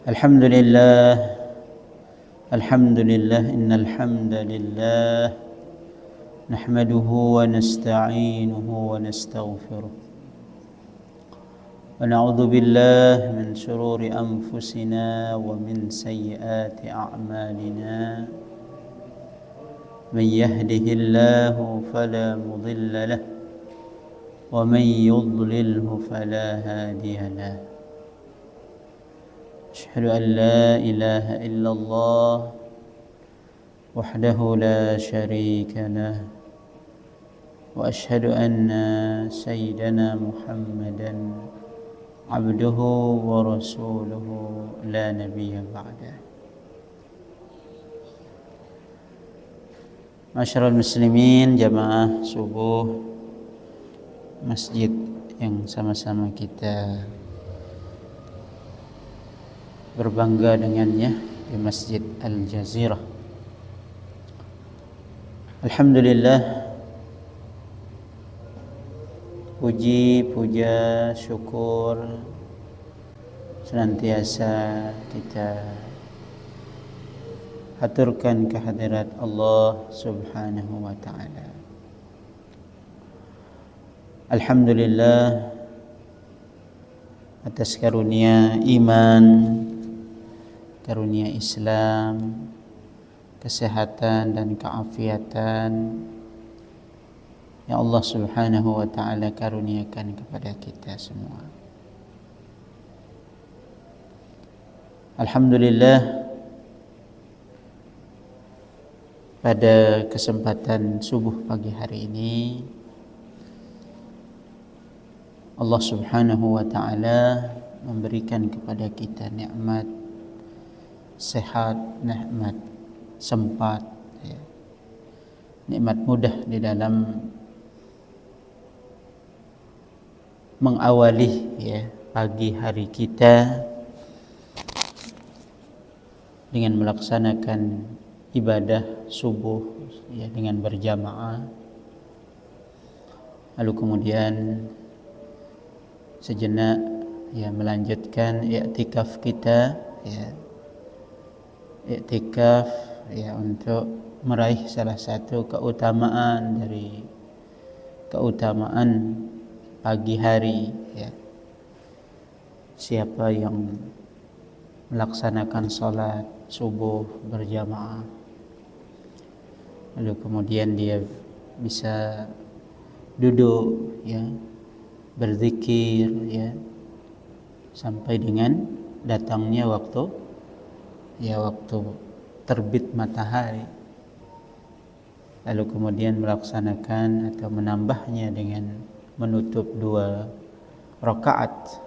الحمد لله إن الحمد لله نحمده ونستعينه ونستغفره ونعوذ بالله من شرور أنفسنا ومن سيئات أعمالنا من يهده الله فلا مضل له ومن يضلله فلا هادي له أشهد أن لا إله إلا الله وحده لا شريك له وأشهد أن سيدنا محمدا عبده ورسوله لا نبي بعده. Masyarul muslimin, jamaah subuh masjid yang sama-sama kita berbangga dengannya di Masjid Al-Jazirah. Alhamdulillah, puji, puja, syukur senantiasa kita haturkan kehadirat Allah Subhanahu wa ta'ala. Alhamdulillah atas karunia iman, karunia Islam, kesehatan dan keafiatan yang Allah Subhanahu wa ta'ala karuniakan kepada kita semua. Alhamdulillah, pada kesempatan subuh pagi hari ini Allah Subhanahu wa ta'ala memberikan kepada kita nikmat sehat, nikmat sempat, ya, nikmat mudah di dalam mengawali pagi hari kita dengan melaksanakan ibadah subuh dengan berjamaah, lalu kemudian sejenak melanjutkan i'tikaf kita, i'tikaf untuk meraih salah satu keutamaan dari keutamaan pagi hari, siapa yang melaksanakan salat subuh berjamaah lalu kemudian dia bisa duduk berzikir sampai dengan datangnya waktu terbit matahari, lalu kemudian melaksanakan atau menambahnya dengan menutup 2 rakaat,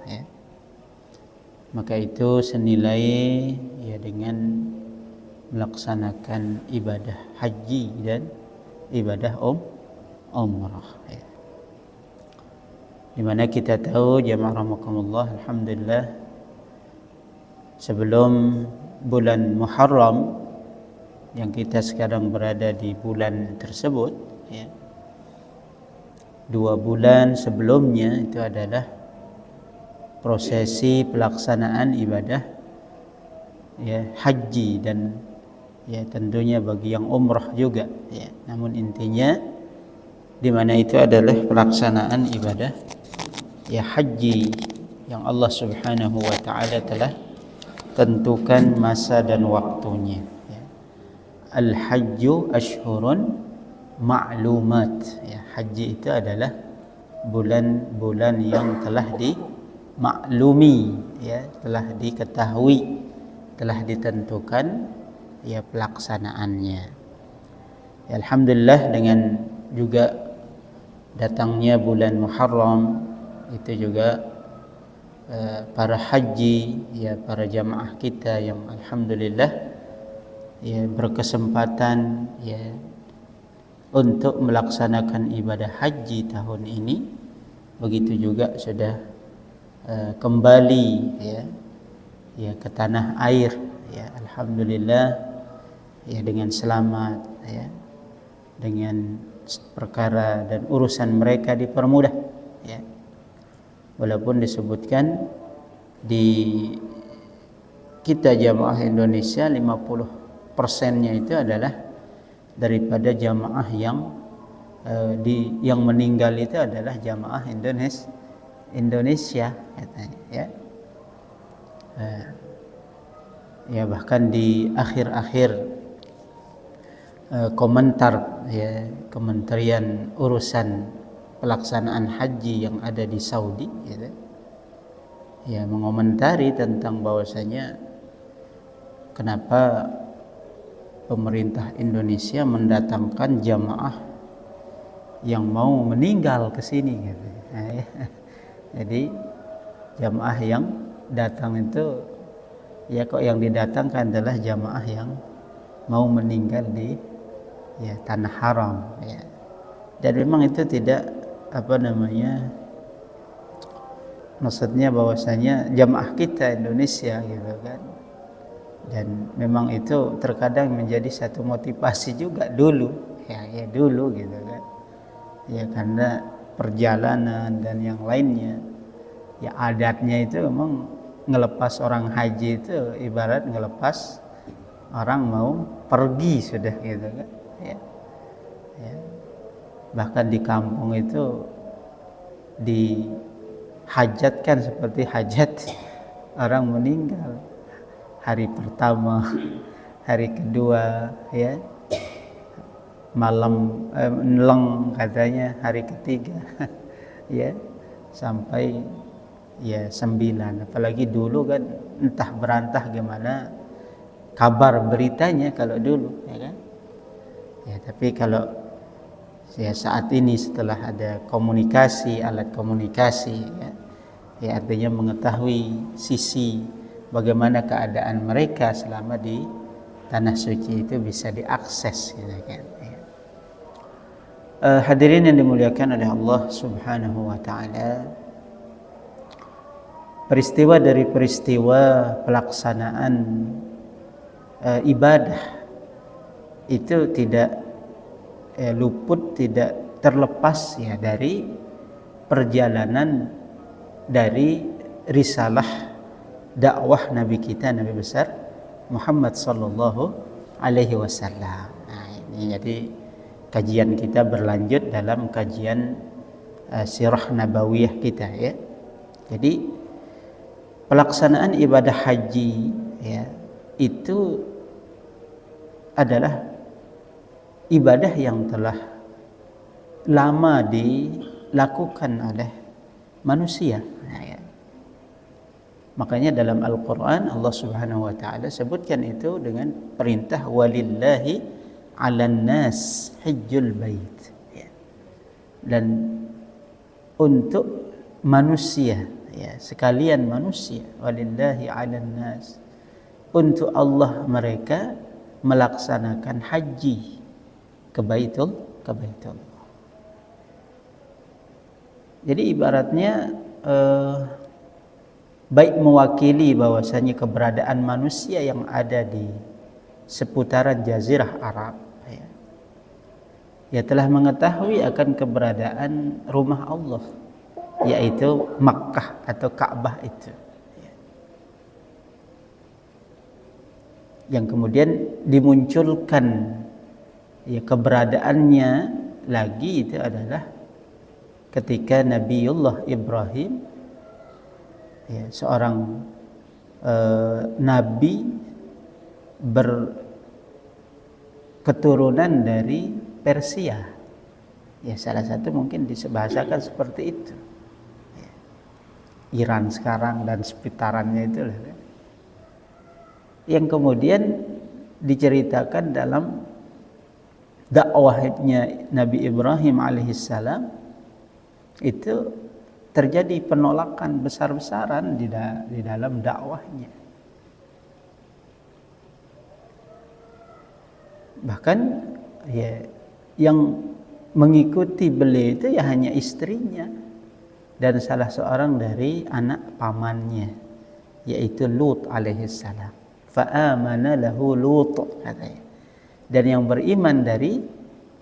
maka itu senilai dengan melaksanakan ibadah haji dan ibadah umrah, di mana kita tahu jamaah rahimakumullah, alhamdulillah, sebelum bulan Muharram yang kita sekarang berada di bulan tersebut, 2 bulan sebelumnya itu adalah prosesi pelaksanaan ibadah haji dan tentunya bagi yang umrah juga, namun intinya di mana itu adalah pelaksanaan ibadah haji yang Allah Subhanahu wa ta'ala telah tentukan masa dan waktunya. Al-hajju ashhurun ma'lumat, haji itu adalah bulan-bulan yang telah dimaklumi, telah diketahui, telah ditentukan pelaksanaannya. Alhamdulillah, dengan juga datangnya bulan Muharram itu juga para haji, para jamaah kita yang alhamdulillah berkesempatan untuk melaksanakan ibadah haji tahun ini, begitu juga sudah kembali ke tanah air, alhamdulillah, dengan selamat, dengan perkara dan urusan mereka dipermudah, walaupun disebutkan di kita jamaah Indonesia 50%-nya itu adalah daripada jamaah yang meninggal itu adalah jamaah Indonesia katanya ya. Ya bahkan di akhir-akhir komentar ya Kementerian Urusan Pelaksanaan Haji yang ada di Saudi gitu, ya mengomentari tentang bahwasanya kenapa pemerintah Indonesia mendatangkan jamaah yang mau meninggal ke sini gitu. Jadi jamaah yang datang itu ya kok yang didatangkan adalah jamaah yang mau meninggal di ya tanah haram ya. Dan memang itu tidak maksudnya bahwasanya jamaah kita Indonesia gitu kan. Dan memang itu terkadang menjadi satu motivasi juga dulu ya dulu gitu kan. Ya karena perjalanan dan yang lainnya ya adatnya itu memang ngelepas orang haji itu ibarat ngelepas orang mau pergi sudah gitu kan ya. Bahkan di kampung itu dihajatkan seperti hajat orang meninggal, hari pertama, hari kedua ya, malam neleng katanya hari ketiga ya, sampai ya 9. Apalagi dulu kan entah berantah gimana kabar beritanya kalau dulu ya kan ya. Tapi kalau ya saat ini setelah ada komunikasi, alat komunikasi ya artinya mengetahui sisi bagaimana keadaan mereka selama di tanah suci itu bisa diakses gitu kan ya. Hadirin yang dimuliakan oleh Allah Subhanahu wa taala, peristiwa dari peristiwa pelaksanaan ibadah itu tidak luput, tidak terlepas ya dari perjalanan dari risalah dakwah Nabi kita, Nabi besar Muhammad sallallahu alaihi wasallam. Nah, ini jadi kajian kita berlanjut dalam kajian sirah nabawiyah kita ya. Jadi pelaksanaan ibadah haji ya itu adalah ibadah yang telah lama dilakukan oleh manusia. Nah, ya. Makanya dalam Al-Quran Allah Subhanahu wa ta'ala sebutkan itu dengan perintah walillahi 'alan nas hajjul bait ya. Dan untuk manusia ya, sekalian manusia, walillahi 'alan nas, untuk Allah mereka melaksanakan haji ke Baitullah. Jadi ibaratnya baik mewakili bahwasanya keberadaan manusia yang ada di seputaran Jazirah Arab ya telah mengetahui akan keberadaan rumah Allah, yaitu Makkah atau Ka'bah itu ya. Yang kemudian dimunculkan ya keberadaannya lagi itu adalah ketika Nabiullah Ibrahim ya, seorang nabi berketurunan dari Persia ya, salah satu mungkin disebahasakan seperti itu ya. Iran sekarang dan seputarannya itu yang kemudian diceritakan dalam dakwahnya Nabi Ibrahim alaihissalam itu terjadi penolakan besar-besaran di dalam dakwahnya. Bahkan ya yang mengikuti beliau itu ya hanya istrinya dan salah seorang dari anak pamannya, yaitu Lut alaihissalam. Fa'amana lahu Lut katanya. Dan yang beriman dari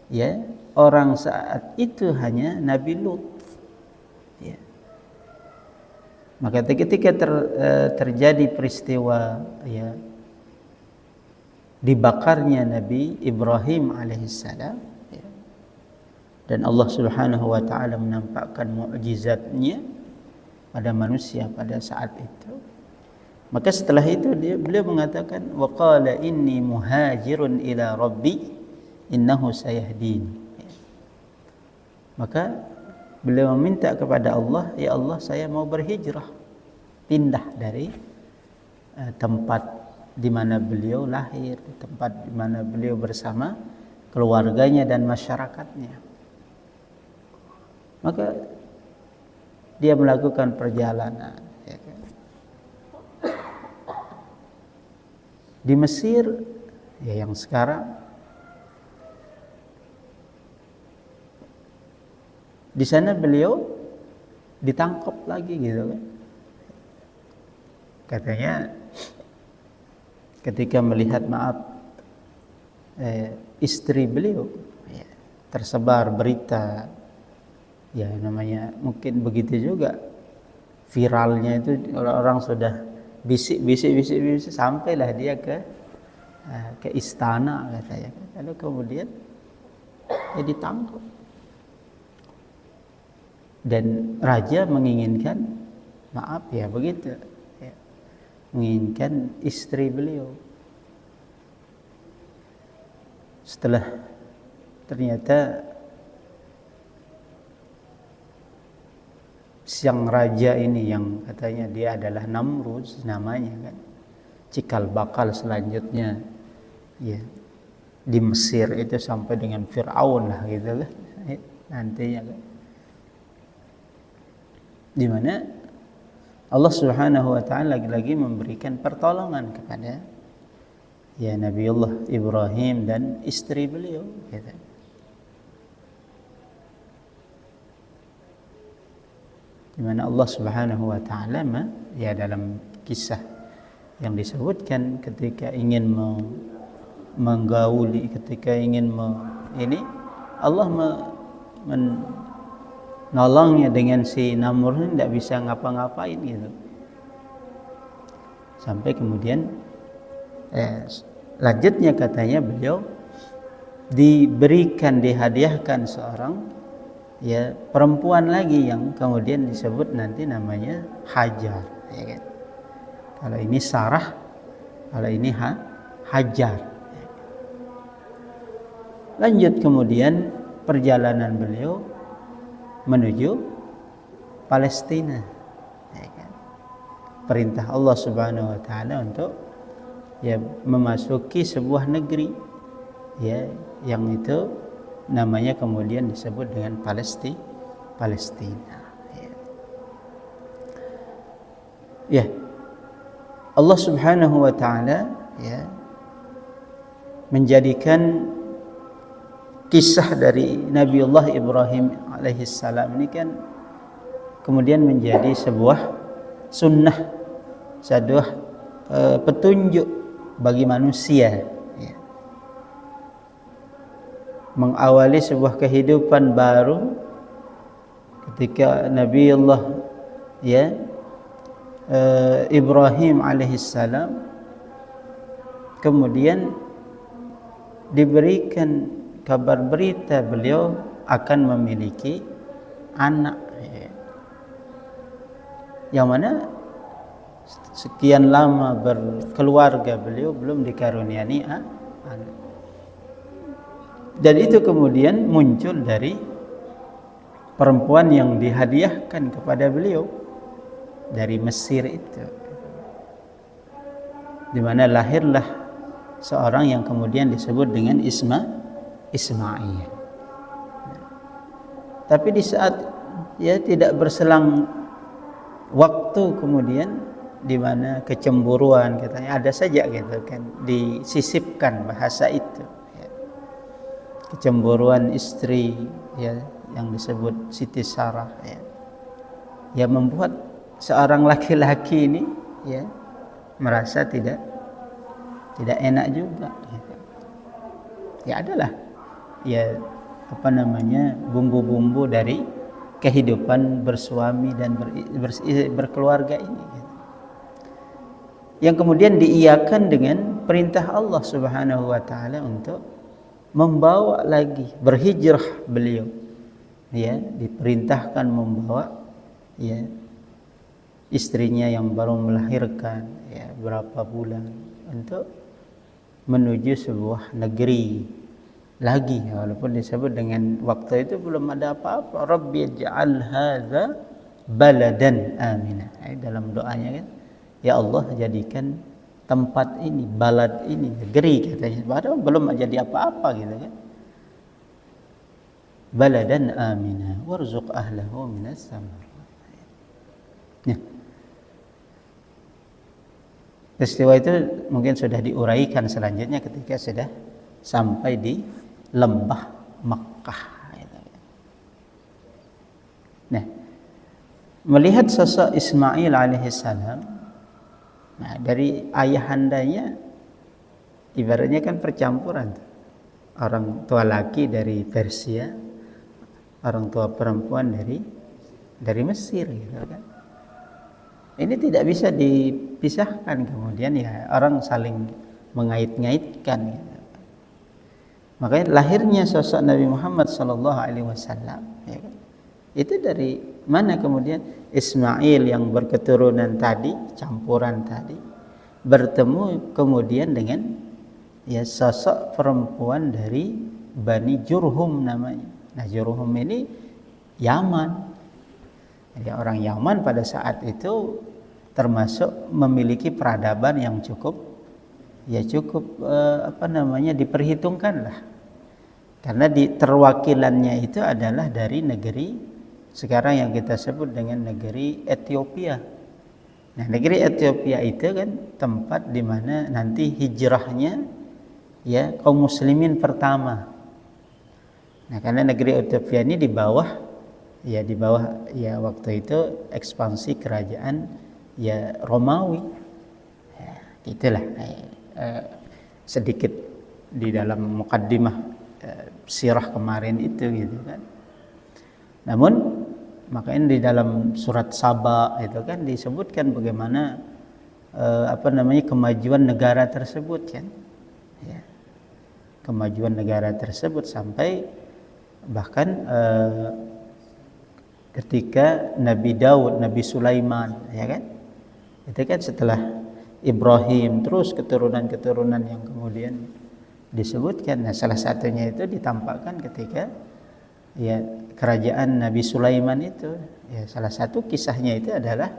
ya orang saat itu hanya Nabi Lut ya. Maka ketika terjadi peristiwa ya dibakarnya Nabi Ibrahim alaihissalam ya, dan Allah Subhanahu wa taala menampakkan mukjizatnya pada manusia pada saat itu, maka setelah itu beliau mengatakan wa qala inni muhajirun ila rabbi innahu sayahdin ya. Maka beliau meminta kepada Allah, ya Allah saya mau berhijrah, pindah dari tempat di mana beliau lahir, tempat di mana beliau bersama keluarganya dan masyarakatnya. Maka dia melakukan perjalanan ya kan? Di Mesir ya yang sekarang. Di sana beliau ditangkap lagi gitu kan. Katanya ketika melihat istri beliau ya, tersebar berita ya namanya mungkin begitu juga viralnya itu, orang-orang sudah bisik sampailah dia ke istana katanya. Lalu kemudian dia ditangkap. Dan raja menginginkan maaf ya begitu ya, menginginkan istri beliau. Setelah ternyata sang raja ini yang katanya dia adalah Namrud namanya kan, cikal bakal selanjutnya ya di Mesir itu sampai dengan Fir'aun lah gitu kan nantinya kan, di mana Allah Subhanahu wa taala lagi-lagi memberikan pertolongan kepada ya Nabiullah Ibrahim dan istri beliau gitu. Di mana Allah Subhanahu wa taala ya dalam kisah yang disebutkan ketika ingin menggauli, ketika ingin Allah nolongnya dengan si Namrud ini tidak bisa ngapa-ngapain gitu. Sampai kemudian lanjutnya katanya beliau dihadiahkan seorang ya perempuan lagi yang kemudian disebut nanti namanya Hajar ya kan? Kalau ini Sarah, kalau ini Hajar ya. Lanjut kemudian perjalanan beliau menuju Palestina ya kan? Perintah Allah Subhanahu wa taala untuk ya memasuki sebuah negeri ya yang itu namanya kemudian disebut dengan Palestina ya. Allah Subhanahu wa taala ya menjadikan kisah dari Nabiullah Ibrahim alaihissalam ini kan kemudian menjadi sebuah sunnah, sebuah petunjuk bagi manusia ya. Mengawali sebuah kehidupan baru ketika Nabiullah ya Ibrahim alaihissalam kemudian diberikan kabar berita beliau akan memiliki anak ya. Yang mana sekian lama berkeluarga beliau belum dikaruniai anak. Dan itu kemudian muncul dari perempuan yang dihadiahkan kepada beliau dari Mesir itu, di mana lahirlah seorang yang kemudian disebut dengan Ismail. Tapi di saat ya tidak berselang waktu kemudian di mana kecemburuan katanya ada saja gitu kan, disisipkan bahasa itu ya. Kecemburuan istri ya yang disebut Siti Sarah ya, yang membuat seorang laki-laki ini ya merasa tidak enak juga gitu. Ya adalah ya bumbu-bumbu dari kehidupan bersuami dan berkeluarga ini, yang kemudian diiyakan dengan perintah Allah Subhanahu wa taala untuk membawa lagi, berhijrah beliau, ya, diperintahkan membawa, ya, istrinya yang baru melahirkan, ya, berapa bulan, untuk menuju sebuah negeri lagi, walaupun disebut dengan waktu itu belum ada apa-apa. Rabbi ij'al hadza baladan amina. Dalam doanya kan, ya Allah jadikan tempat ini, balad ini, negeri katanya. Padahal belum jadi apa-apa gitu kan. Baladan amina warzuq ahlahu minas samarat. Nah, peristiwa itu mungkin sudah diuraikan selanjutnya ketika sudah sampai di lembah Makkah. Nah, melihat sosok Ismail alaihissalam, nah, dari ayahandanya ibaratnya kan percampuran, orang tua laki dari Persia, orang tua perempuan dari Mesir, gitu kan. Ini tidak bisa dipisahkan, kemudian ya orang saling mengait-ngaitkan, gitu. Makanya lahirnya sosok Nabi Muhammad SAW, ya kan? Itu dari mana kemudian Ismail yang berketurunan tadi, campuran tadi, bertemu kemudian dengan, ya, sosok perempuan dari Bani Jurhum namanya. Nah, Jurhum ini Yaman. Jadi orang Yaman pada saat itu termasuk memiliki peradaban yang cukup diperhitungkan lah. Karena terwakilannya itu adalah dari negeri sekarang yang kita sebut dengan negeri Ethiopia. Nah, negeri Ethiopia itu kan tempat di mana nanti hijrahnya, ya, kaum muslimin pertama. Nah, karena negeri Ethiopia ini di bawah waktu itu ekspansi kerajaan, ya, Romawi. Ya, itulah sedikit di dalam mukaddimah sirah kemarin itu, gitu kan. Namun makanya di dalam surat Saba itu kan disebutkan bagaimana kemajuan negara tersebut, kan, ya, kemajuan negara tersebut sampai bahkan ketika Nabi Daud, Nabi Sulaiman, ya kan, itu kan setelah Ibrahim terus keturunan-keturunan yang kemudian disebutkan. Nah, salah satunya itu ditampakkan ketika, ya, kerajaan Nabi Sulaiman itu, ya, salah satu kisahnya itu adalah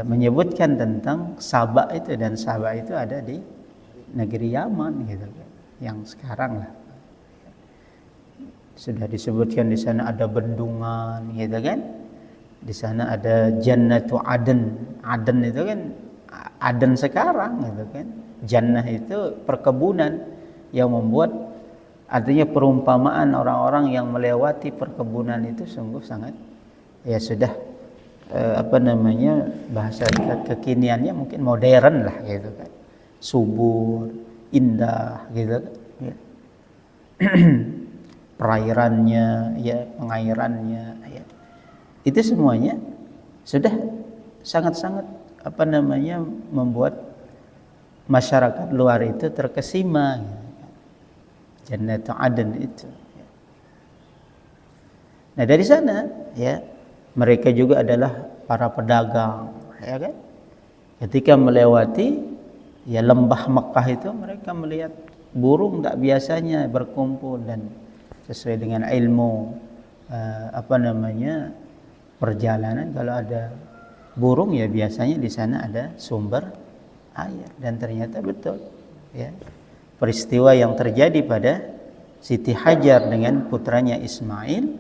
menyebutkan tentang Saba itu, dan Saba itu ada di negeri Yaman, gitu kan, yang sekarang lah. Sudah disebutkan di sana ada bendungan, gitu kan. Di sana ada Jannatu Aden. Aden itu kan Aden sekarang, gitu kan. Jannah itu perkebunan, yang membuat artinya perumpamaan orang-orang yang melewati perkebunan itu sungguh sangat, ya, sudah bahasa kekiniannya mungkin modern lah, gitu kan. Subur, indah, gitu kan. Ya. Perairannya, ya, pengairannya, ya. Itu semuanya sudah sangat-sangat membuat masyarakat luar itu terkesima, gitu. Jannatu Aden itu. Nah, dari sana, ya, mereka juga adalah para pedagang, ya kan. Ketika melewati, ya, lembah Makkah itu, mereka melihat burung tak biasanya berkumpul, dan sesuai dengan ilmu perjalanan, kalau ada burung, ya, biasanya di sana ada sumber air, dan ternyata betul, ya. Peristiwa yang terjadi pada Siti Hajar dengan putranya Ismail,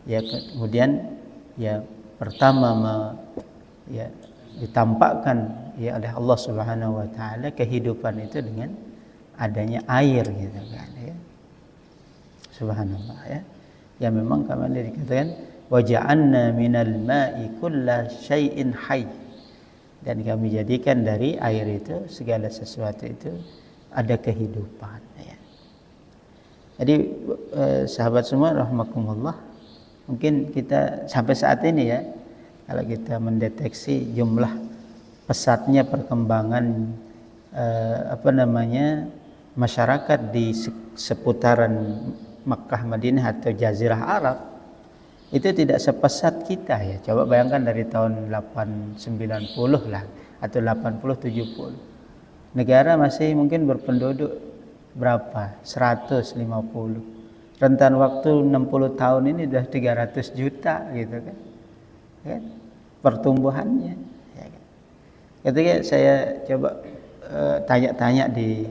ya, kemudian, ya, pertama ditampakkan, ya, oleh Allah Subhanahu wa taala kehidupan itu dengan adanya air, gitu kan, ya. Subhanallah, ya. Ya, memang kemarin dikatakan wa ja'alna minal ma'i kulla syai'in hayy, dan kami jadikan dari air itu segala sesuatu itu ada kehidupan, ya. Jadi sahabat semua rahimakumullah, mungkin kita sampai saat ini ya, kalau kita mendeteksi jumlah pesatnya perkembangan masyarakat di seputaran Makkah, Madinah atau Jazirah Arab, itu tidak sepesat kita ya. Coba bayangkan dari tahun 890 lah atau 80-70. Negara masih mungkin berpenduduk berapa? 150. Rentan waktu 60 tahun ini sudah 300 juta gitu kan. Ya, pertumbuhannya. Ya, kan? Ketika saya coba tanya-tanya di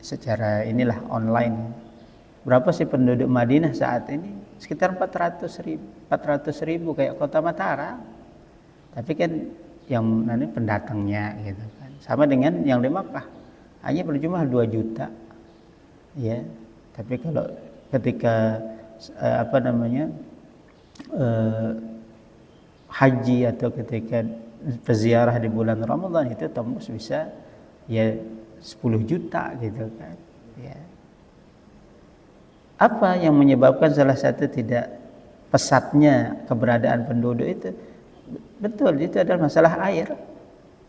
secara inilah online, berapa sih penduduk Madinah saat ini? Sekitar 400.000 kayak kota Mataram. Tapi kan yang nanti pendatangnya gitu kan. Sama dengan yang di Makkah, hanya berjumlah 2 juta. Ya. Tapi kalau ketika haji atau ketika peziarah di bulan Ramadan itu tembus bisa ya 10 juta gitu kan. Ya. Apa yang menyebabkan salah satu tidak pesatnya keberadaan penduduk itu? Betul, itu adalah masalah air.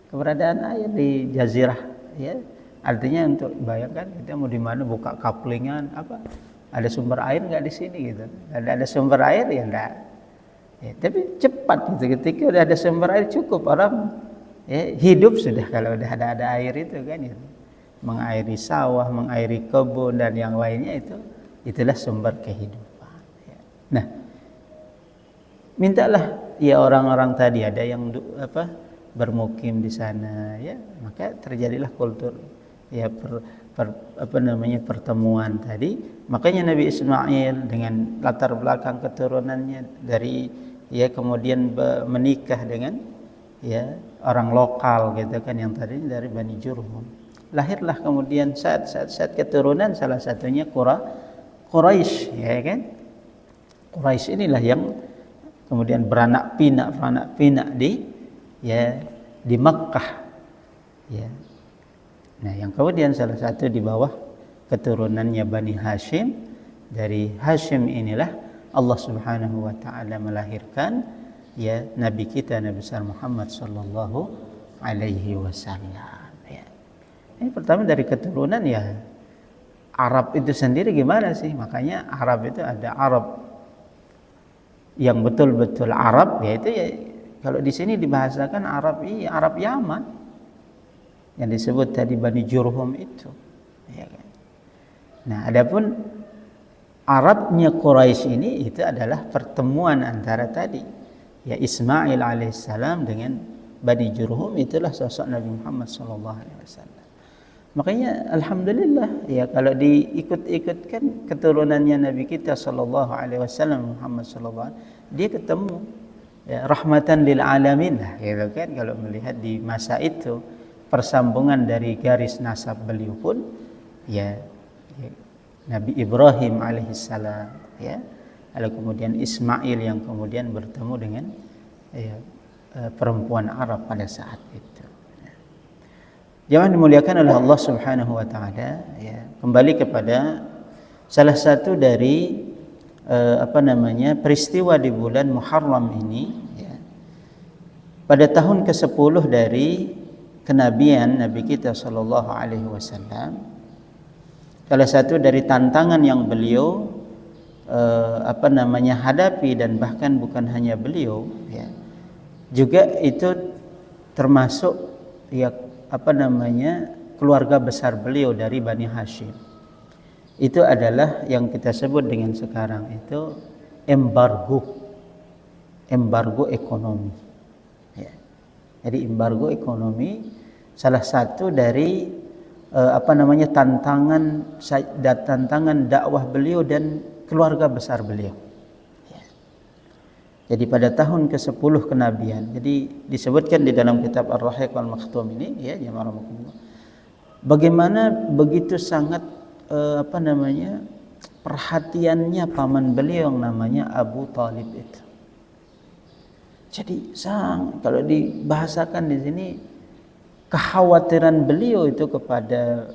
Keberadaan air di jazirah ya. Artinya untuk bayangkan kita mau di mana buka kaplingan apa? Ada sumber air enggak di sini gitu. Ada sumber air ya enggak. Ya, tapi cepat gitu, ketika udah ada sumber air cukup orang ya, hidup sudah kalau udah ada air itu kan ya. Mengairi sawah, mengairi kebun dan yang lainnya itulah sumber kehidupan. Ya. Nah, mintalah ya orang-orang tadi ada yang bermukim di sana ya, maka terjadilah kultur ya pertemuan tadi. Makanya Nabi Ismail dengan latar belakang keturunannya dari ya kemudian menikah dengan ya orang lokal gitu kan yang tadi dari Bani Jurhum. Lahirlah kemudian saat keturunan salah satunya Quraisy ya kan. Quraisy inilah yang kemudian beranak pinak di Makkah ya. Nah, yang kemudian salah satu di bawah keturunannya Bani Hashim. Dari Hashim inilah Allah Subhanahu wa taala melahirkan ya nabi kita Nabi besar Muhammad sallallahu alaihi wasallam ya. Ini pertama dari keturunan ya. Arab itu sendiri gimana sih? Makanya Arab itu ada Arab yang betul-betul Arab, yaitu ya kalau di sini dibahasakan Arab Arab Yaman yang disebut tadi Bani Jurhum itu ya kan? Nah, adapun Arabnya Quraisy ini itu adalah pertemuan antara tadi ya Ismail alaihissalam dengan Bani Jurhum, itulah sosok Nabi Muhammad sallallahu alaihi wasallam. Makanya alhamdulillah ya kalau diikut-ikutkan keturunannya Nabi kita sallallahu alaihi wasallam Muhammad sallallahu alaihi wasallam, dia ketemu ya, rahmatan lil alamin lah gitu kan. Kalau melihat di masa itu persambungan dari garis nasab beliau pun ya Nabi Ibrahim alaihissalam ya, lalu kemudian Ismail yang kemudian bertemu dengan ya, perempuan Arab pada saat itu. Jangan dimuliakan oleh Allah Subhanahu wa taala ya. Kembali kepada salah satu dari peristiwa di bulan Muharram ini ya. Pada tahun ke-10 dari kenabian Nabi kita sallallahu alaihi wasallam, salah satu dari tantangan yang beliau hadapi, dan bahkan bukan hanya beliau ya, juga itu termasuk ya keluarga besar beliau dari Bani Hashim. Itu adalah yang kita sebut dengan sekarang itu embargo ekonomi ya. Jadi embargo ekonomi salah satu dari tantangan dakwah beliau dan keluarga besar beliau ya. Jadi pada tahun ke-10 kenabian, jadi disebutkan di dalam kitab Ar-Rahiq Al-Makhtum ini ya, bagaimana begitu sangat perhatiannya paman beliau yang namanya Abu Talib itu. Jadi kalau dibahasakan di sini, kekhawatiran beliau itu kepada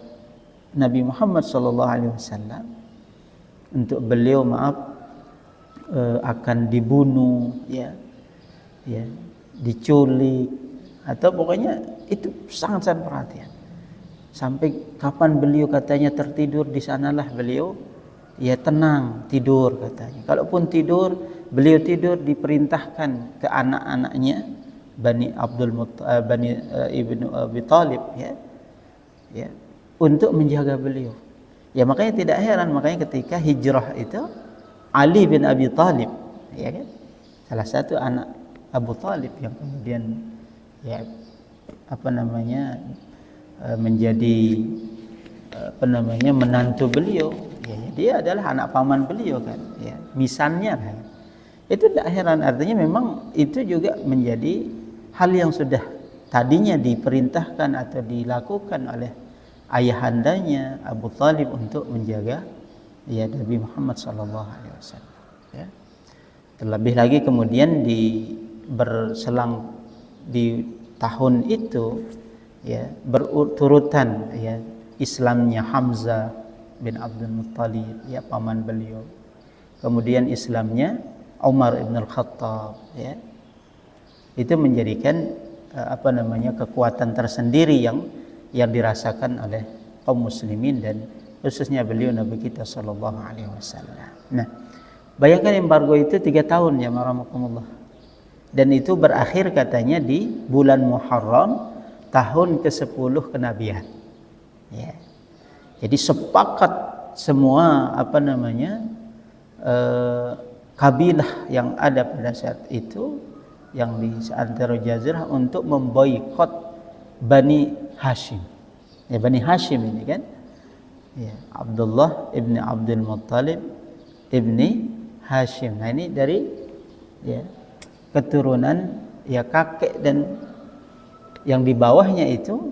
Nabi Muhammad sallallahu alaihi wasallam untuk beliau akan dibunuh, ya, diculik, atau pokoknya itu sangat-sangat perhatian. Sampai kapan beliau katanya tertidur, di sanalah beliau ya tenang tidur katanya. Kalaupun tidur, beliau tidur diperintahkan ke anak-anaknya Bani Ibnu Abi Thalib, ya, untuk menjaga beliau. Ya makanya tidak heran, makanya ketika hijrah itu Ali bin Abi Thalib, ya kan, salah satu anak Abu Thalib yang kemudian ya menjadi menantu beliau, ya, dia adalah anak paman beliau kan, ya, misannya kan. Itu tidak heran, artinya memang itu juga menjadi hal yang sudah tadinya diperintahkan atau dilakukan oleh ayahandanya Abu Thalib untuk menjaga ya Nabi Muhammad SAW. Ya. Terlebih lagi kemudian berselang di tahun itu, ya, berurutan ya Islamnya Hamzah bin Abdul Muttalib, ya, paman beliau. Kemudian Islamnya Umar ibn al-Khattab, ya. Itu menjadikan kekuatan tersendiri yang dirasakan oleh kaum muslimin dan khususnya beliau Nabi kita sallallahu alaihi wasallam. Nah, bayangkan embargo itu 3 tahun ya marhamukumullah. Dan itu berakhir katanya di bulan Muharram tahun ke-10 kenabian. Ya. Jadi sepakat semua kabilah yang ada pada saat itu yang di seantero jazirah untuk memboikot Bani Hashim. Ya, Bani Hashim ini kan, ya, Abdullah ibni Abdul Muttalib ibni Hashim. Nah ini dari ya keturunan ya kakek, dan yang di bawahnya itu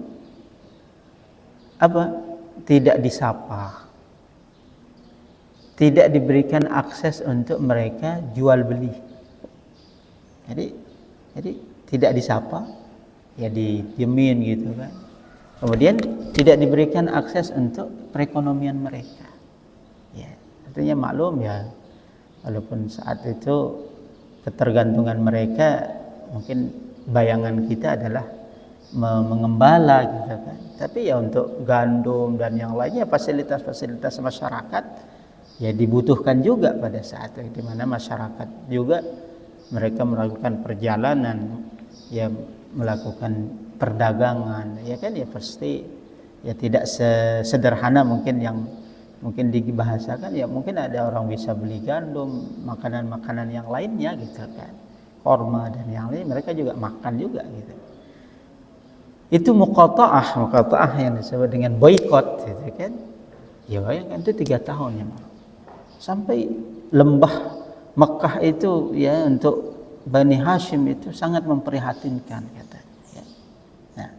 tidak disapa, tidak diberikan akses untuk mereka jual beli. Jadi tidak disapa, ya didiemin gitu kan. Kemudian tidak diberikan akses untuk perekonomian mereka. Ya, artinya maklum ya, walaupun saat itu ketergantungan mereka mungkin bayangan kita adalah mengembala gitu kan. Tapi ya untuk gandum dan yang lainnya fasilitas-fasilitas masyarakat ya dibutuhkan juga pada saat itu, di mana masyarakat juga mereka melakukan perjalanan, ya melakukan perdagangan, ya kan, ya pasti ya tidak sederhana mungkin yang mungkin dibahasakan. Ya mungkin ada orang bisa beli gandum, makanan-makanan yang lainnya gitu kan, korma dan yang lain, mereka juga makan juga gitu. Itu muqata'ah yang disebut dengan boikot gitu kan. Ya bayangkan itu 3 tahun ya, sampai lembah Mekah itu ya untuk Bani Hashim itu sangat memprihatinkan katanya, ya.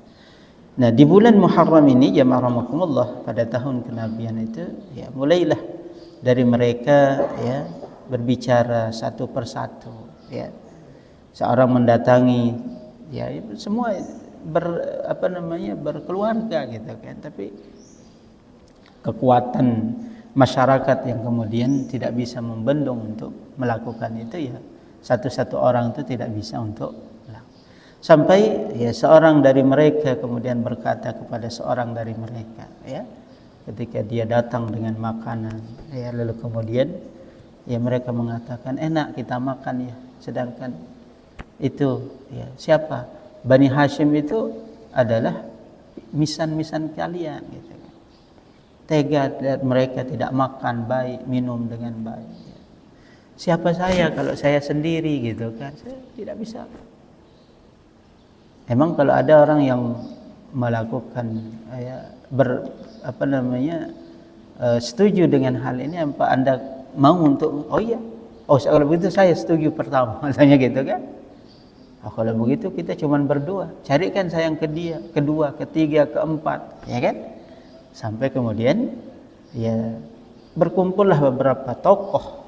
Nah di bulan Muharram ini jamaah rahimakumullah, pada tahun kenabian itu ya mulailah dari mereka ya berbicara satu persatu, ya. Seorang mendatangi ya semua berkeluarga gitu kan, tapi kekuatan masyarakat yang kemudian tidak bisa membendung untuk melakukan itu, ya satu-satu orang itu tidak bisa untuk melakukan. Sampai ya seorang dari mereka kemudian berkata kepada seorang dari mereka, ya ketika dia datang dengan makanan, ya lalu kemudian ya mereka mengatakan enak kita makan ya, sedangkan itu ya siapa, Bani Hashim itu adalah misan-misan kalian gitu. Tega dan mereka tidak makan baik, minum dengan baik. Siapa saya kalau saya sendiri gitu kan, saya tidak bisa. Emang kalau ada orang yang melakukan setuju dengan hal ini, apa Anda mau untuk kalau begitu saya setuju pertama, misalnya gitu kan. Kalau begitu kita cuman berdua, carikan saya yang kedua, ketiga, keempat, ya kan? Sampai kemudian ya berkumpullah beberapa tokoh,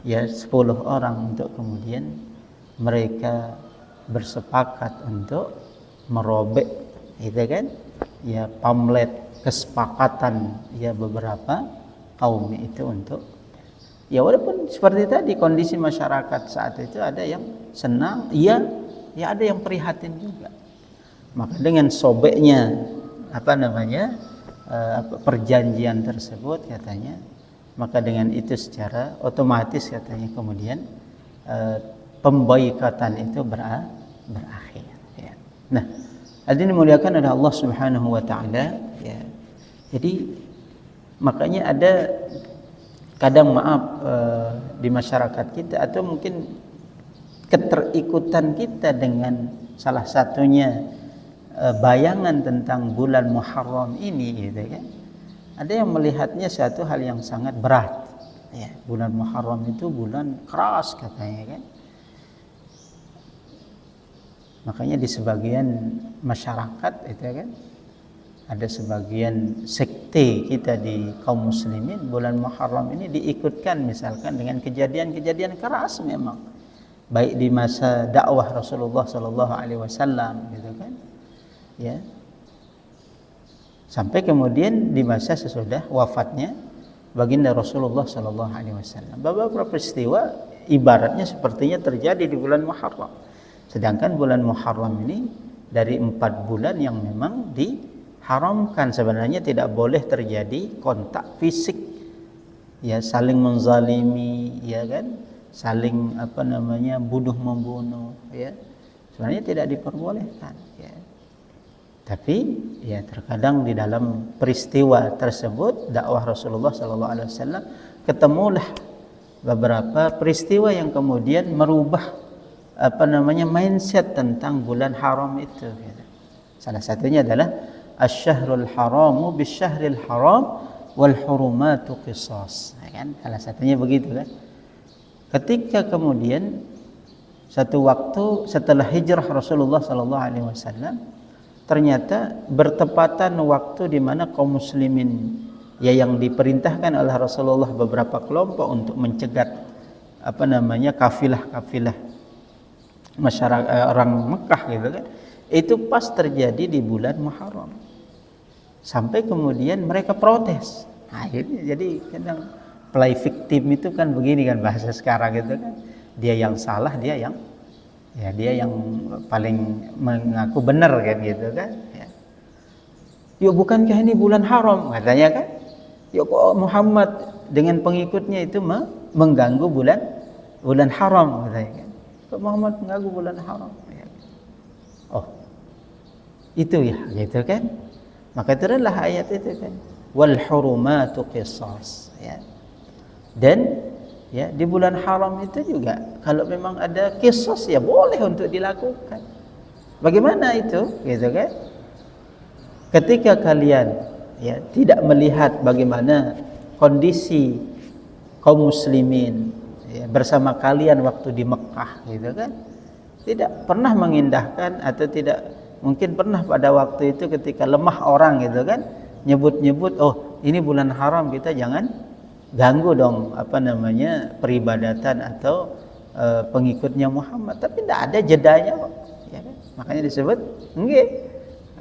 ya 10 orang, untuk kemudian mereka bersepakat untuk merobek, gitu kan, ya pamlet kesepakatan ya beberapa kaum itu untuk Ya walaupun seperti tadi kondisi masyarakat saat itu ada yang senang, iya, ya ada yang prihatin juga. Maka dengan sobeknya perjanjian tersebut katanya, maka dengan itu secara otomatis katanya kemudian pemboikatan itu berakhir. Ya. Nah, hadirin dimuliakan oleh Allah Subhanahu wa taala, ya. Jadi makanya ada kadang di masyarakat kita atau mungkin keterikutan kita dengan salah satunya bayangan tentang bulan Muharram ini gitu kan. Ada yang melihatnya suatu hal yang sangat berat. Ya, bulan Muharram itu bulan keras katanya kan. Makanya di sebagian masyarakat itu kan ada sebagian sekte kita di kaum muslimin bulan Muharram ini diikutkan misalkan dengan kejadian-kejadian keras memang baik di masa dakwah Rasulullah sallallahu alaihi wasallam gitu kan ya sampai kemudian di masa sesudah wafatnya baginda Rasulullah sallallahu alaihi wasallam beberapa peristiwa ibaratnya sepertinya terjadi di bulan Muharram, sedangkan bulan Muharram ini dari 4 bulan yang memang diharamkan, sebenarnya tidak boleh terjadi kontak fisik ya, saling menzalimi ya kan, saling bunuh membunuh ya, sebenarnya tidak diperbolehkan ya. Tapi ya terkadang di dalam peristiwa tersebut dakwah Rasulullah sallallahu alaihi wasallam ketemulah beberapa peristiwa yang kemudian merubah mindset tentang bulan haram itu gitu. Salah satunya adalah asy-syahrul haramu bisyahril haram wal hurumatu qisas, ya kan? Salah satunya begitu kan. Ketika kemudian satu waktu setelah hijrah Rasulullah sallallahu alaihi wasallam ternyata bertepatan waktu di mana kaum muslimin ya yang diperintahkan oleh Rasulullah beberapa kelompok untuk mencegat kafilah-kafilah masyarakat orang Mekah gitu kan, itu pas terjadi di bulan Muharram. Sampai kemudian mereka protes. Akhirnya jadi kadang play victim itu kan begini kan bahasa sekarang gitu kan. Dia yang salah, dia yang paling mengaku benar kan gitu kan. Ya. Yuk bukankah ini bulan haram katanya kan? Yuk kok Muhammad dengan pengikutnya itu mengganggu bulan haram katanya kan. Kok Muhammad mengganggu bulan haram? Ya. Oh. Itu ya gitu kan. Maka turunlah ayat itu kan. Wal hurumatu qisas ya. Dan ya di bulan haram itu juga kalau memang ada qisas ya boleh untuk dilakukan. Bagaimana itu? Gitu kan? Ketika kalian ya tidak melihat bagaimana kondisi kaum muslimin ya, bersama kalian waktu di Mekah gitu kan. Tidak pernah mengindahkan atau tidak mungkin pernah pada waktu itu ketika lemah orang gitu kan nyebut-nyebut oh ini bulan haram kita jangan ganggu dong peribadatan atau pengikutnya Muhammad, tapi tidak ada jedanya kok ya kan? Makanya disebut nggih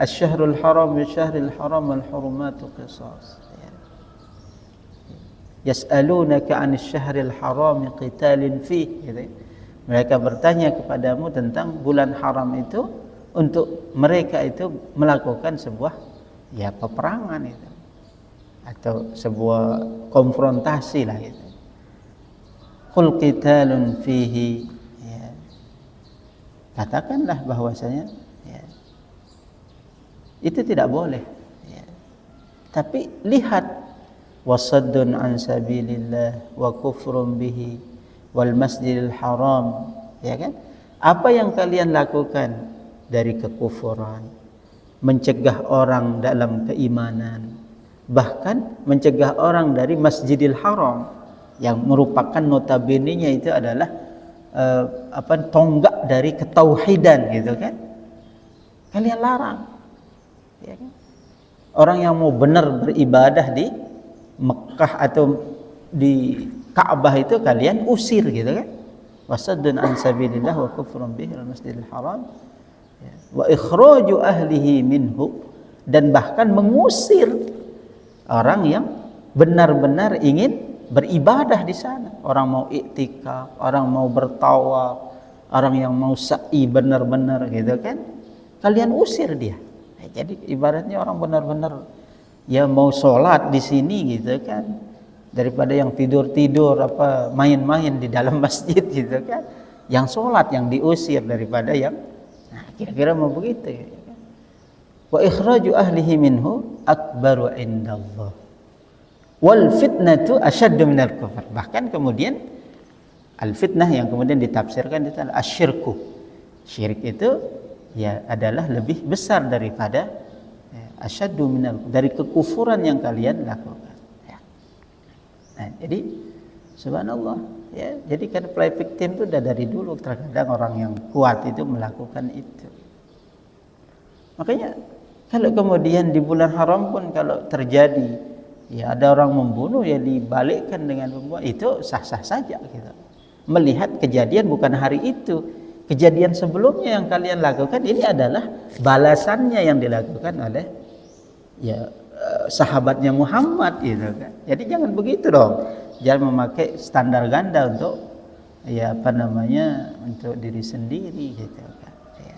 asy-syahrul haram bisyahril haram wal hurumatu qisas ya. Yas'alunaka 'anil syahril haram qitalin fi gitu. Mereka bertanya kepadamu tentang bulan haram itu untuk mereka itu melakukan sebuah ya peperangan itu atau sebuah konfrontasi lah itu. Qul qitalun fihi ya. Katakanlah bahwasanya ya, itu tidak boleh ya. Tapi lihat wasaddun an sabilillah wa kufrun bihi wal masjidil haram ya kan, apa yang kalian lakukan dari kekufuran, mencegah orang dalam keimanan, bahkan mencegah orang dari Masjidil Haram yang merupakan notabene-nya itu adalah tonggak dari ketauhidan gitu kan. Kalian larang. Ya kan? Orang yang mau benar beribadah di Mekah atau di Ka'bah itu kalian usir gitu kan. Wasaddun an sabilillah wa kufrun bihi al Masjidil Haram. Wa ikhraju ahlihi minhu, dan bahkan mengusir orang yang benar-benar ingin beribadah di sana. Orang mau iktikaf, orang mau bertawaf, orang yang mau sa'i benar-benar gitu kan, kalian usir dia. Jadi ibaratnya orang benar-benar ya mau sholat di sini gitu kan, daripada yang tidur-tidur apa main-main di dalam masjid gitu kan, yang sholat yang diusir daripada yang, nah kira-kira mau begitu ya kan? Wa ikhraju ahlihi minhu akbaru indallah wal fitnatu asyaddu minal kufr. Bahkan kemudian al fitnah yang kemudian ditafsirkan itu adalah asyirku. Syirik itu ya adalah lebih besar daripada asyaddu minal, dari kekufuran yang kalian lakukan ya. Nah, jadi subhanallah ya, jadi kan play victim itu udah dari dulu, terkadang orang yang kuat itu melakukan itu. Makanya kalau kemudian di bulan haram pun kalau terjadi ya ada orang membunuh ya dibalikkan dengan pembunuh, itu sah-sah saja gitu. Melihat kejadian bukan hari itu, kejadian sebelumnya yang kalian lakukan ini adalah balasannya yang dilakukan oleh ya sahabatnya Muhammad gitu kan. Jadi jangan begitu dong. Jangan memakai standar ganda untuk ya apa namanya untuk diri sendiri gitu kan. Ya.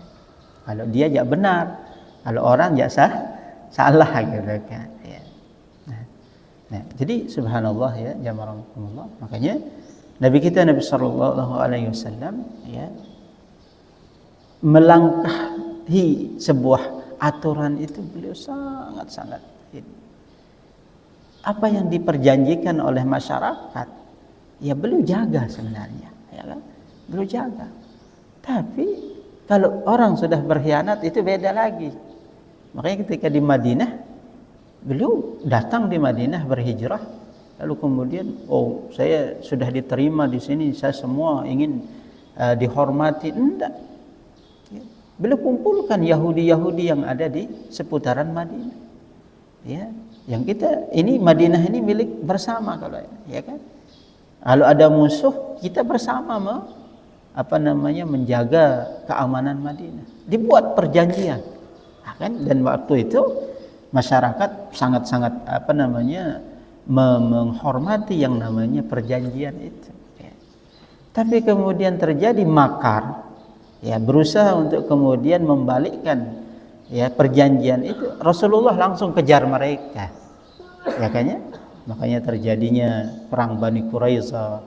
Kalau dia ya benar, kalau orang ya salah gitu kan. Ya. Nah, jadi subhanallah ya jamaah rahimakumullah. Makanya Nabi kita Nabi sallallahu alaihi wasallam ya melangkahi sebuah aturan itu beliau sangat-sangat apa yang diperjanjikan oleh masyarakat ya beliau jaga sebenarnya ya kan? Beliau jaga. Tapi kalau orang sudah berkhianat itu beda lagi. Makanya ketika di Madinah beliau datang di Madinah berhijrah, lalu kemudian saya sudah diterima di sini, saya semua ingin dihormati. Enggak. Beliau kumpulkan Yahudi-Yahudi yang ada di seputaran Madinah. Ya, yang kita ini Madinah ini milik bersama kalau ya kan. Kalau ada musuh kita bersama menjaga keamanan Madinah. Dibuat perjanjian. Nah, kan? Dan waktu itu masyarakat sangat-sangat menghormati yang namanya perjanjian itu. Ya. Tapi kemudian terjadi makar, ya berusaha untuk kemudian membalikkan ya perjanjian itu. Rasulullah langsung kejar mereka, ya kan ya. Makanya terjadinya perang Bani Quraisyah,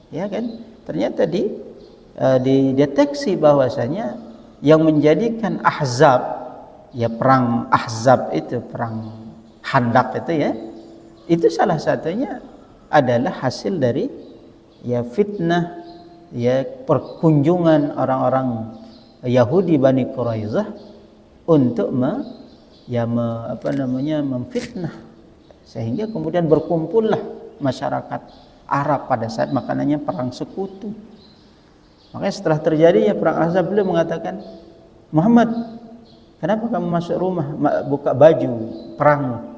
ya kan. Ternyata dideteksi bahwasanya yang menjadikan Ahzab, ya perang Ahzab itu, perang Khandaq itu ya, itu salah satunya adalah hasil dari ya fitnah ya perkunjungan orang-orang Yahudi Bani Quraisyah untuk memfitnah, sehingga kemudian berkumpullah masyarakat Arab pada saat makanannya perang sekutu. Makanya setelah terjadi ya perang Ahzab, beliau mengatakan, Muhammad, kenapa kamu masuk rumah buka baju perang?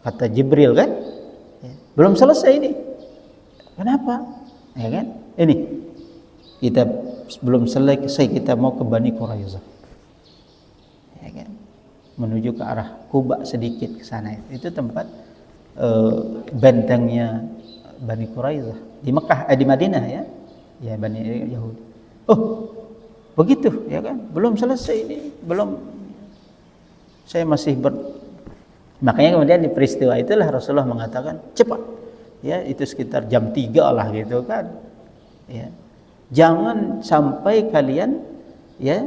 Kata Jibril kan, ya, belum selesai ini. Kenapa? Ya kan? Ini kita belum selesai, kita mau ke Bani Quraisyah. Ya kan? Menuju ke arah Kuba sedikit ke sana. Itu tempat bentengnya Bani Quraisyah di Mekah, di Madinah ya. Ya Bani Yahudi. Oh, begitu ya kan? Belum selesai ini, belum. Saya masih Makanya kemudian di peristiwa itulah Rasulullah mengatakan cepat, ya itu sekitar jam 3 lah gitu kan, ya jangan sampai kalian ya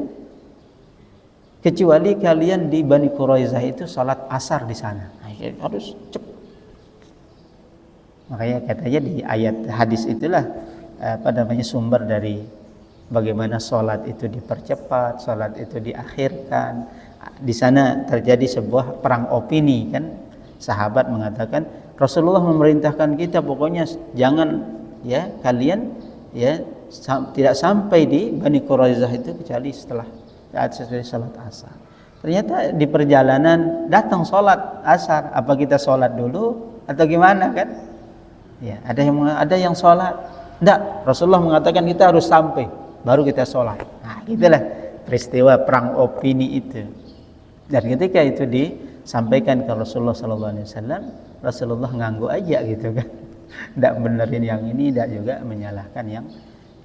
kecuali kalian di Bani Quraisyah itu salat asar di sana, nah, harus cepat. Makanya katanya di ayat hadis itulah sumber dari bagaimana salat itu dipercepat, salat itu diakhirkan. Di sana terjadi sebuah perang opini kan, sahabat mengatakan Rasulullah memerintahkan kita pokoknya jangan ya kalian ya tidak sampai di Bani Quraisyah itu kecuali setelah salat asar. Ternyata di perjalanan datang salat asar, apa kita salat dulu atau gimana kan? Ya, ada yang salat. Enggak, Rasulullah mengatakan kita harus sampai baru kita salat. Nah, itulah peristiwa perang opini itu. Dan ketika itu disampaikan ke Rasulullah sallallahu alaihi wasallam, Rasulullah nganggu aja gitu kan. tidak benerin yang ini, tidak juga menyalahkan yang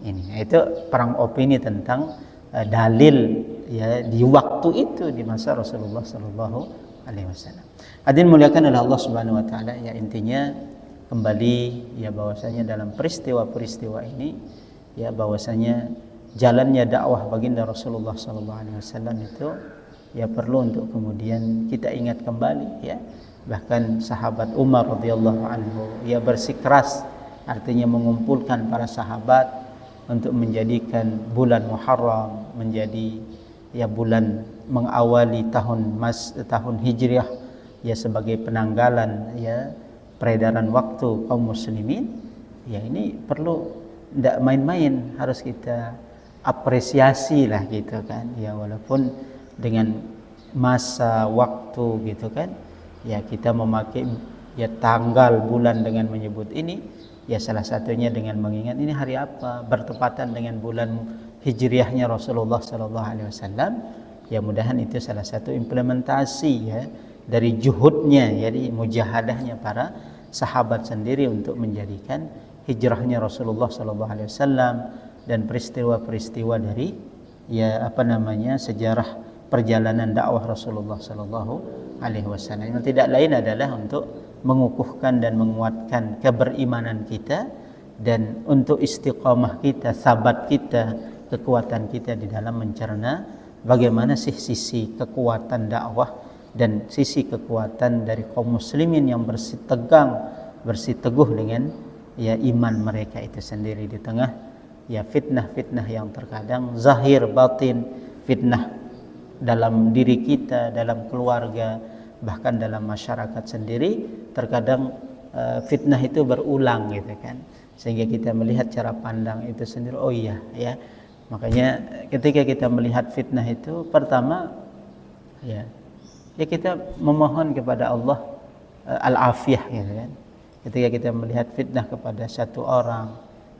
ini. Nah, itu perang opini tentang dalil ya di waktu itu di masa Rasulullah Sallallahu Alaihi Wasallam. Hadirin muliakan oleh Allah Subhanahu Wa Taala, ya intinya kembali ya bahwasanya dalam peristiwa-peristiwa ini ya bahwasanya jalannya dakwah baginda Rasulullah Sallallahu Alaihi Wasallam itu ya perlu untuk kemudian kita ingat kembali ya. Bahkan sahabat Umar radhiyallahu anhu ya bersikeras, artinya mengumpulkan para sahabat untuk menjadikan bulan Muharram menjadi ya bulan mengawali tahun Hijriah ya sebagai penanggalan ya peredaran waktu kaum muslimin. Ya ini perlu tidak main-main, harus kita apresiasi lah gitu kan ya, walaupun dengan masa waktu gitu kan ya kita memakai ya tanggal bulan dengan menyebut ini ya salah satunya dengan mengingat ini hari apa bertepatan dengan bulan hijriahnya Rasulullah Sallallahu Alaihi Wasallam. Ya mudahan itu salah satu implementasi ya dari juhudnya, jadi mujahadahnya para sahabat sendiri untuk menjadikan hijrahnya Rasulullah Sallallahu Alaihi Wasallam dan peristiwa-peristiwa dari ya sejarah perjalanan dakwah Rasulullah Sallallahu Alaihi Wasallam. Yang tidak lain adalah untuk mengukuhkan dan menguatkan keberimanan kita dan untuk istiqamah kita, sabat kita, kekuatan kita di dalam mencerna bagaimana sisi kekuatan dakwah dan sisi kekuatan dari kaum muslimin yang bersiteguh dengan ya iman mereka itu sendiri di tengah ya fitnah-fitnah yang terkadang zahir batin, fitnah dalam diri kita, dalam keluarga, bahkan dalam masyarakat sendiri. Terkadang fitnah itu berulang gitu kan, sehingga kita melihat cara pandang itu sendiri, oh iya ya. Makanya ketika kita melihat fitnah itu pertama ya kita memohon kepada Allah al-afiyah gitu kan. Ketika kita melihat fitnah kepada satu orang,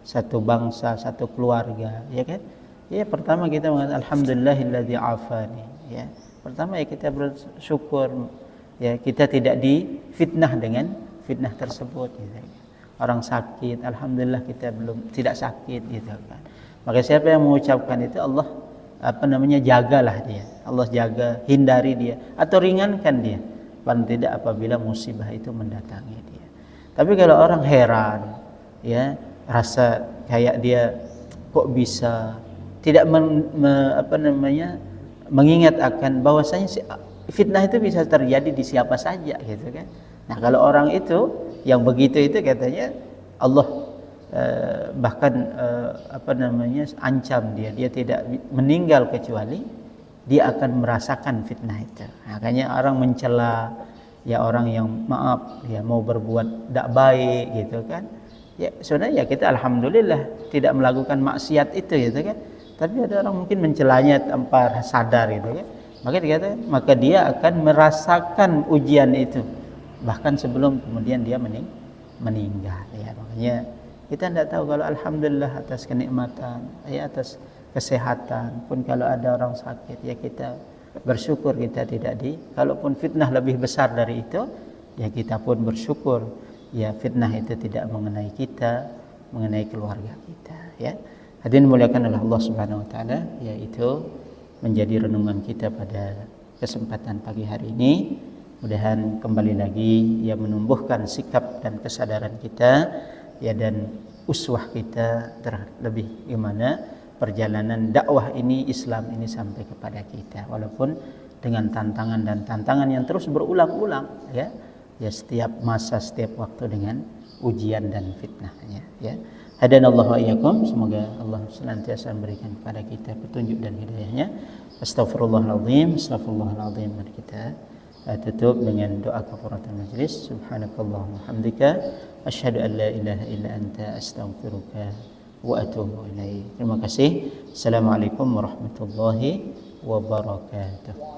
satu bangsa, satu keluarga ya kan, ya pertama kita mengatakan alhamdulillahilladzi afani ya. Pertama ya kita bersyukur ya kita tidak difitnah dengan fitnah tersebut gitu. Orang sakit, alhamdulillah kita tidak sakit gitu kan. Maka siapa yang mengucapkan itu Allah jagalah dia. Allah jaga, hindari dia atau ringankan dia paling tidak apabila musibah itu mendatangi dia. Tapi kalau orang heran ya, rasa kayak dia kok bisa tidak mengingat akan bahwasanya fitnah itu bisa terjadi di siapa saja gitu kan. Nah, kalau orang itu yang begitu itu katanya Allah ancam dia tidak meninggal kecuali dia akan merasakan fitnah itu. Makanya orang mencela ya orang yang maaf ya mau berbuat tidak baik gitu kan. Ya sebenarnya kita alhamdulillah tidak melakukan maksiat itu gitu kan. Tapi ada orang mungkin mencelanya tanpa sadar gitu kan. Maka dia akan merasakan ujian itu bahkan sebelum kemudian dia meninggal ya. Makanya kita tidak tahu kalau alhamdulillah atas kenikmatan ya, atas kesehatan pun kalau ada orang sakit ya kita bersyukur kita tidak kalaupun fitnah lebih besar dari itu ya kita pun bersyukur ya fitnah itu tidak mengenai kita, mengenai keluarga kita ya. Hadirin muliakan oleh Allah Subhanahu wa taala, yaitu menjadi renungan kita pada kesempatan pagi hari ini. Mudahan kembali lagi ya menumbuhkan sikap dan kesadaran kita ya dan uswah kita terlebih gimana perjalanan dakwah ini, Islam ini sampai kepada kita walaupun dengan tantangan dan tantangan yang terus berulang-ulang ya setiap masa, setiap waktu dengan ujian dan fitnahnya ya. Hadanallahu wa iyyakum, semoga Allah senantiasa memberikan kepada kita petunjuk dan hidayahnya. Astaghfirullahaladzim. Mari kita tutup dengan doa kafaratul majlis. Subhanakallahumma hamdika asyhadu an la ilaha illa anta astaghfiruka wa atubu ilaik. Terima kasih. Assalamualaikum warahmatullahi wabarakatuh.